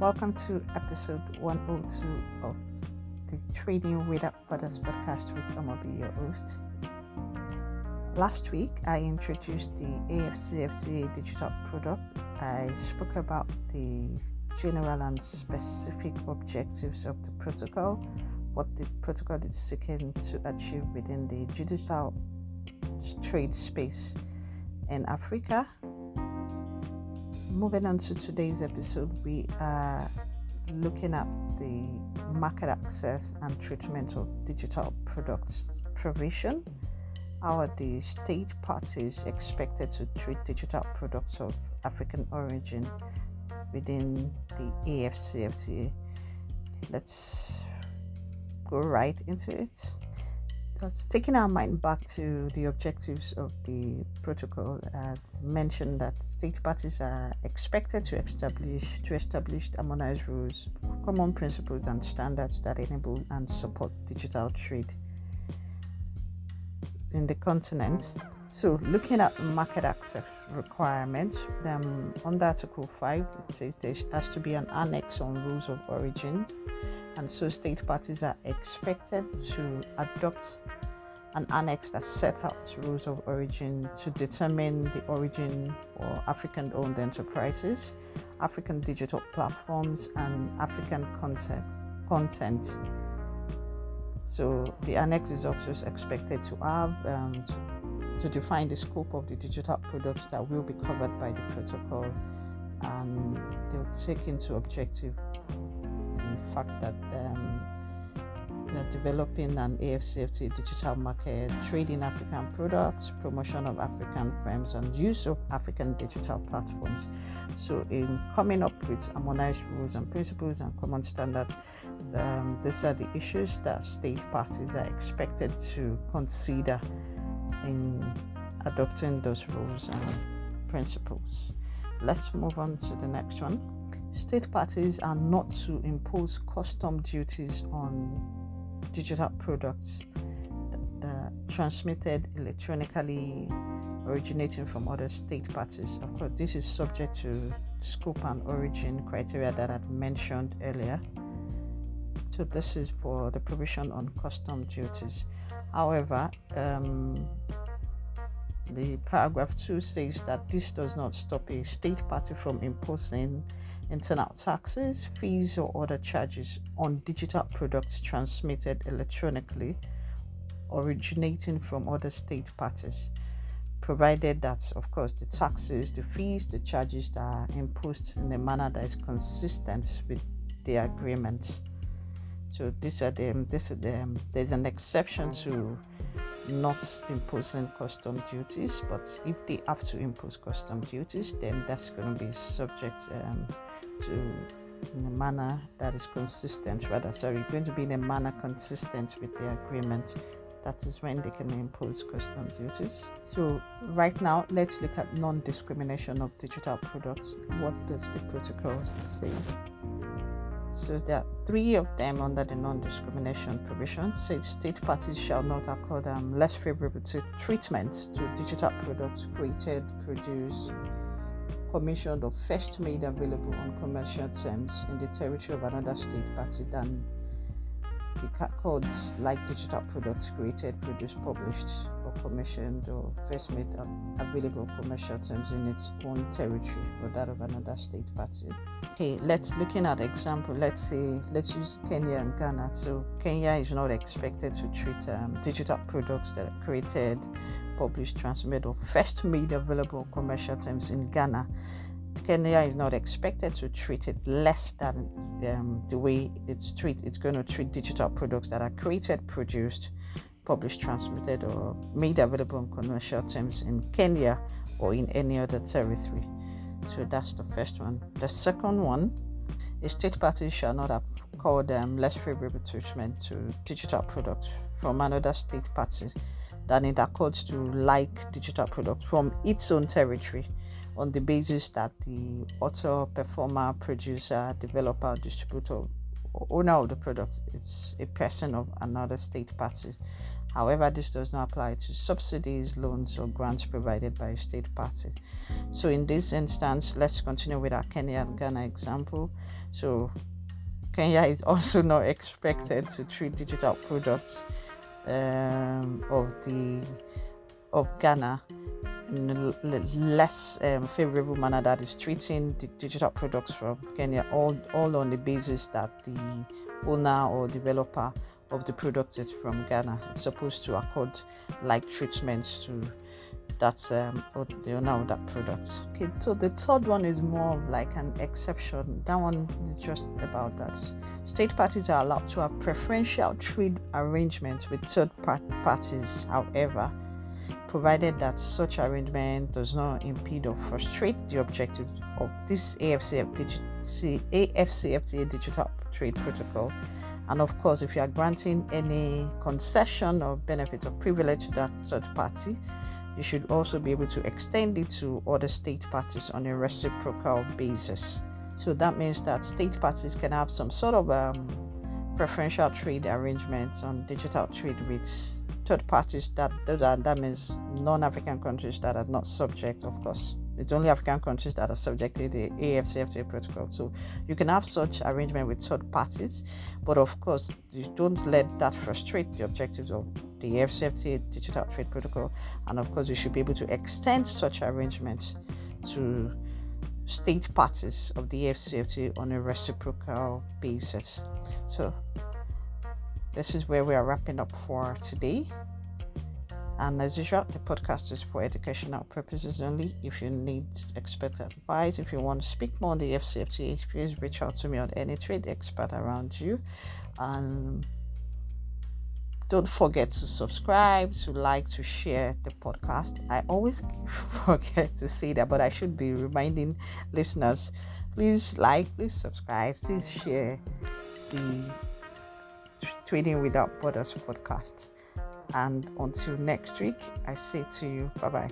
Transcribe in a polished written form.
Welcome to episode 102 of the Trading Without Borders podcast with Amobi, your host. Last week, I introduced the AfCFTA digital product. I spoke about the general and specific objectives of the protocol, what the protocol is seeking to achieve within the digital trade space in Africa. Moving on to today's episode, we are looking at the market access and treatment of digital products provision. How are the state parties expected to treat digital products of African origin within the AfCFTA? Let's go right into it. Taking our mind back to the objectives of the protocol, as mentioned that state parties are expected to establish harmonized rules, common principles and standards that enable and support digital trade in the continent. So looking at market access requirements, under Article 5, it says there has to be an annex on rules of origins, and so state parties are expected to adopt an annex that set out rules of origin to determine the origin for African-owned enterprises, African digital platforms, and African content. So the annex is also expected to have to define the scope of the digital products that will be covered by the protocol, and they'll take into objective the fact that they're developing an AfCFTA digital market, trading African products, promotion of African firms, and use of African digital platforms. So in coming up with harmonized rules and principles and common standards, these are the issues that state parties are expected to consider in adopting those rules and principles. Let's move on to the next one. State parties are not to impose custom duties on digital products transmitted electronically originating from other state parties. Of course, this is subject to scope and origin criteria that I've mentioned earlier. So this is for the provision on custom duties. However, the paragraph 2 says that this does not stop a state party from imposing internal taxes, fees, or other charges on digital products transmitted electronically originating from other state parties, provided that, of course, the taxes, the fees, the charges that are imposed in a manner that is consistent with the agreement. So there's an exception to not imposing custom duties, but if they have to impose custom duties, then that's going to be subject to in a manner that is consistent, going to be in a manner consistent with the agreement. That is when they can impose custom duties. So right now, let's look at non-discrimination of digital products. What does the protocol say? So there are 3 of them under the non-discrimination provision. Said state parties shall not accord less favorable treatment to digital products created, produced, commissioned, or first made available on commercial terms in the territory of another state party than the accords like digital products created, produced, published, or commissioned, or first made available on commercial terms in its own territory or that of another state party. Okay, looking at example. Let's use Kenya and Ghana. So Kenya is not expected to treat digital products that are created, published, transmitted, or first made available on commercial terms in Ghana. Kenya is not expected to treat it less than the way it's going to treat digital products that are created, produced, published, transmitted, or made available on commercial terms in Kenya or in any other territory. So that's the first one. The second one, a state party shall not accord less favorable treatment to digital products from another state party than it accords to like digital products from its own territory, on the basis that the author, performer, producer, developer, distributor, or owner of the product is a person of another state party. However, this does not apply to subsidies, loans, or grants provided by a state party. So in this instance, let's continue with our Kenya and Ghana example. So Kenya is also not expected to treat digital products of Ghana in a less favorable manner that is treating the digital products from Kenya all on the basis that the owner or developer of the product is from Ghana. It's supposed to accord like treatments to that's the owner of that product. Okay, so the third one is more of like an exception. That one is just about that. State parties are allowed to have preferential trade arrangements with third parties, however, provided that such arrangement does not impede or frustrate the objectives of this AfCFTA digital trade protocol. And of course, if you are granting any concession or benefit or privilege to that third party, you should also be able to extend it to other state parties on a reciprocal basis. So that means that state parties can have some sort of preferential trade arrangements on digital trade with third parties that means non-African countries that are not subject, of course. It's only African countries that are subject to the AfCFTA protocol. So you can have such arrangement with third parties, but of course, you don't let that frustrate the objectives of the AfCFTA digital trade protocol. And of course, you should be able to extend such arrangements to state parties of the AfCFTA on a reciprocal basis. So this is where we are wrapping up for today. And as usual, the podcast is for educational purposes only. If you need expert advice, if you want to speak more on the AfCFTA, please reach out to me on any trade expert around you. And don't forget to subscribe, to like, to share the podcast. I always forget to say that, but I should be reminding listeners, please like, please subscribe, please share the Trading Without Borders podcast. And until next week, I say to you, bye-bye.